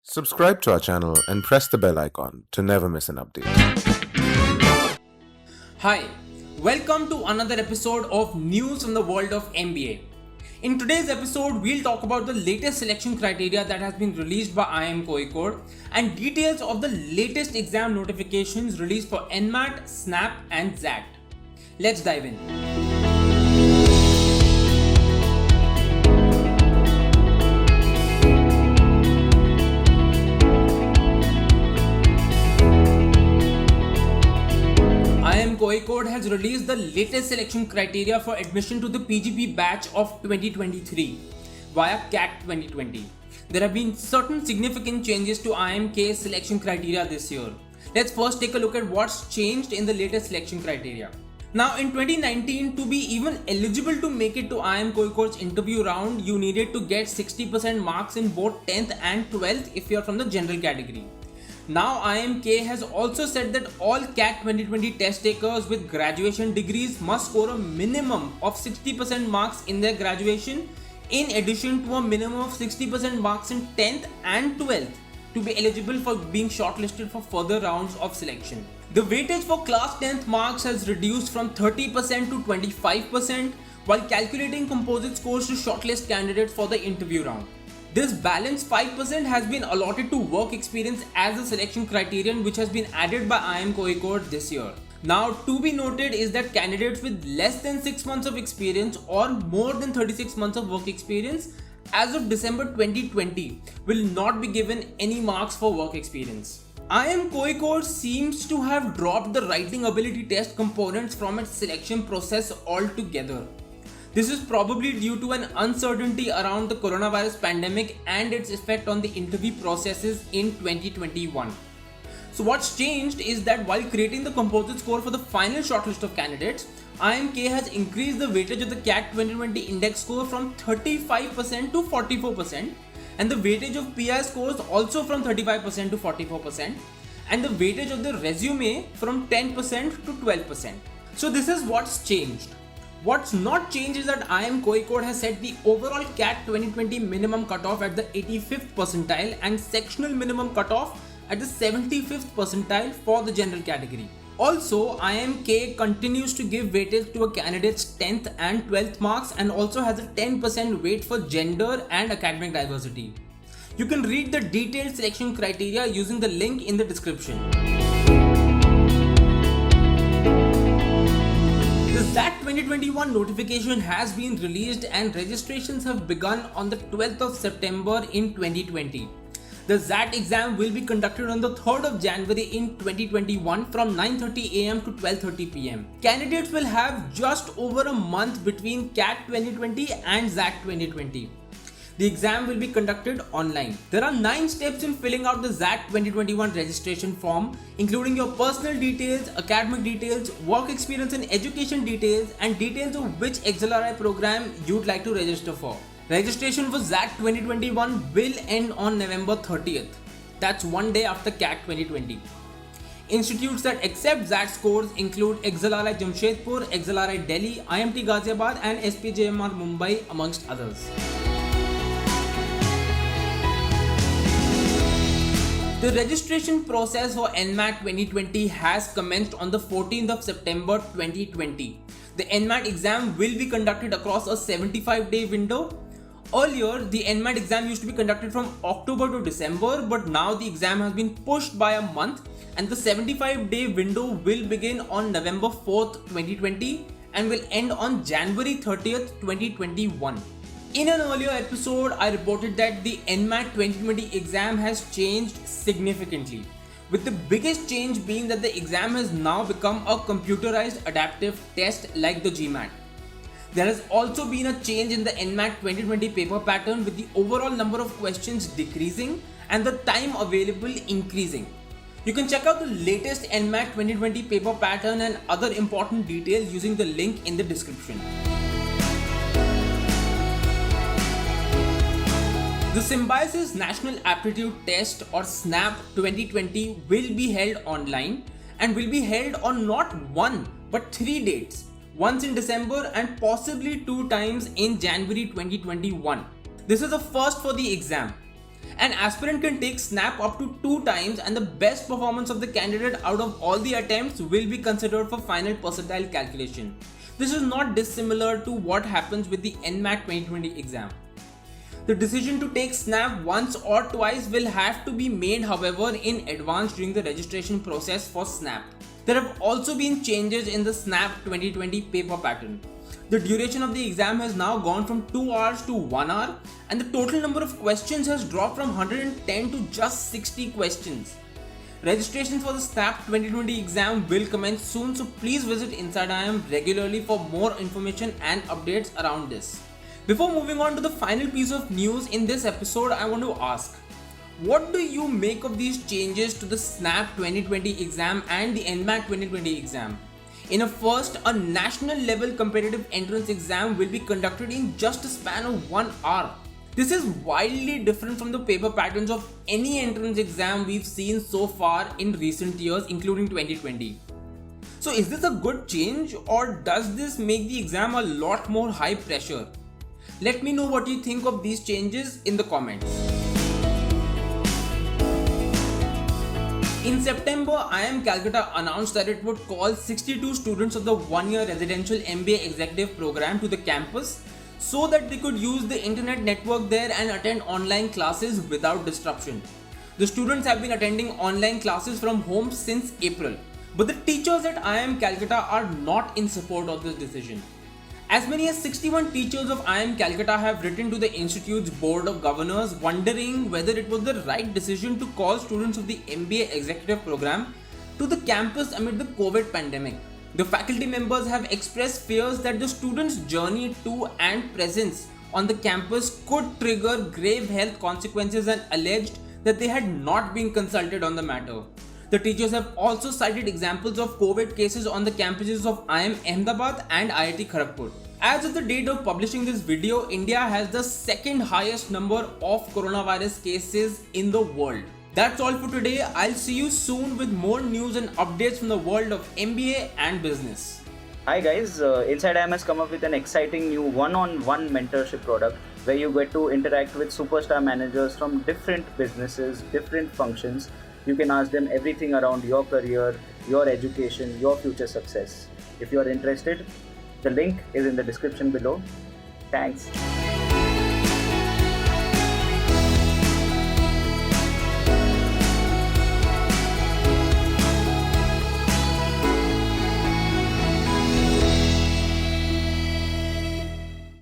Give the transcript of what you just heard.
Subscribe to our channel and press the bell icon to never miss an update. Hi, welcome to another episode of News from the World of MBA. In today's episode, we'll talk about the latest selection criteria that has been released by IIM Kozhikode and details of the latest exam notifications released for NMAT, SNAP and XAT. Let's dive in. IIM Kozhikode has released the latest selection criteria for admission to the PGP batch of 2023 via CAT 2020. There have been certain significant changes to IIMK's selection criteria this year. Let's first take a look at what's changed in the latest selection criteria. Now in 2019, to be even eligible to make it to IIM Kozhikode's interview round, you needed to get 60% marks in both 10th and 12th if you are from the general category. Now IIMK has also said that all CAT 2020 test takers with graduation degrees must score a minimum of 60% marks in their graduation in addition to a minimum of 60% marks in 10th and 12th to be eligible for being shortlisted for further rounds of selection. The weightage for class 10th marks has reduced from 30% to 25% while calculating composite scores to shortlist candidates for the interview round. This balance 5% has been allotted to work experience as a selection criterion which has been added by IIM Kozhikode this year. Now to be noted is that candidates with less than 6 months of experience or more than 36 months of work experience as of December 2020 will not be given any marks for work experience. IIM Kozhikode seems to have dropped the writing ability test components from its selection process altogether. This is probably due to an uncertainty around the coronavirus pandemic and its effect on the interview processes in 2021. So what's changed is that while creating the composite score for the final shortlist of candidates, IIMK has increased the weightage of the CAT 2020 index score from 35% to 44% and the weightage of PI scores also from 35% to 44% and the weightage of the resume from 10% to 12%. So this is what's changed. What's not changed is that IIM Kozhikode has set the overall CAT 2020 minimum cutoff at the 85th percentile and sectional minimum cutoff at the 75th percentile for the general category. Also, IIMK continues to give weightage to a candidate's 10th and 12th marks and also has a 10% weight for gender and academic diversity. You can read the detailed selection criteria using the link in the description. The XAT 2021 notification has been released and registrations have begun on the 12th of September in 2020. The XAT exam will be conducted on the 3rd of January in 2021 from 9:30 am to 12:30 pm. Candidates will have just over a month between CAT 2020 and XAT 2020. The exam will be conducted online. There are 9 steps in filling out the XAT 2021 registration form, including your personal details, academic details, work experience and education details, and details of which XLRI program you'd like to register for. Registration for XAT 2021 will end on November 30th. That's one day after CAT 2020. Institutes that accept XAT scores include XLRI Jamshedpur, XLRI Delhi, IMT Ghaziabad and SPJMR Mumbai amongst others. The registration process for NMAT 2020 has commenced on the 14th of September 2020. The NMAT exam will be conducted across a 75-day window. Earlier, the NMAT exam used to be conducted from October to December, but now the exam has been pushed by a month and the 75-day window will begin on November 4th, 2020 and will end on January 30th, 2021. In an earlier episode, I reported that the NMAT 2020 exam has changed significantly, with the biggest change being that the exam has now become a computerized adaptive test like the GMAT. There has also been a change in the NMAT 2020 paper pattern with the overall number of questions decreasing and the time available increasing. You can check out the latest NMAT 2020 paper pattern and other important details using the link in the description. The Symbiosis National Aptitude Test or SNAP 2020 will be held online and will be held on not one but 3 dates, once in December and possibly 2 times in January 2021. This is a first for the exam. An aspirant can take SNAP up to 2 times, and the best performance of the candidate out of all the attempts will be considered for final percentile calculation. This is not dissimilar to what happens with the NMAT 2020 exam. The decision to take SNAP once or twice will have to be made, however, in advance during the registration process for SNAP. There have also been changes in the SNAP 2020 paper pattern. The duration of the exam has now gone from 2 hours to 1 hour, and the total number of questions has dropped from 110 to just 60 questions. Registration for the SNAP 2020 exam will commence soon, so please visit Inside IIM regularly for more information and updates around this. Before moving on to the final piece of news in this episode, I want to ask, what do you make of these changes to the SNAP 2020 exam and the NMAT 2020 exam? In a first, a national level competitive entrance exam will be conducted in just a span of 1 hour. This is wildly different from the paper patterns of any entrance exam we've seen so far in recent years, including 2020. So is this a good change, or does this make the exam a lot more high pressure? Let me know what you think of these changes in the comments. In September, IIM Calcutta announced that it would call 62 students of the one-year residential MBA executive program to the campus so that they could use the internet network there and attend online classes without disruption. The students have been attending online classes from home since April, but the teachers at IIM Calcutta are not in support of this decision. As many as 61 teachers of IIM Calcutta have written to the institute's board of governors wondering whether it was the right decision to call students of the MBA executive program to the campus amid the COVID pandemic. The faculty members have expressed fears that the students' journey to and presence on the campus could trigger grave health consequences and alleged that they had not been consulted on the matter. The teachers have also cited examples of COVID cases on the campuses of IIM Ahmedabad and IIT Kharagpur. As of the date of publishing this video, India has the second highest number of coronavirus cases in the world. That's all for today. I'll see you soon with more news and updates from the world of MBA and business. Hi guys, Inside IIM has come up with an exciting new one-on-one mentorship product where you get to interact with superstar managers from different businesses, different functions. You can ask them everything around your career, your education, your future success. If you are interested, the link is in the description below. Thanks.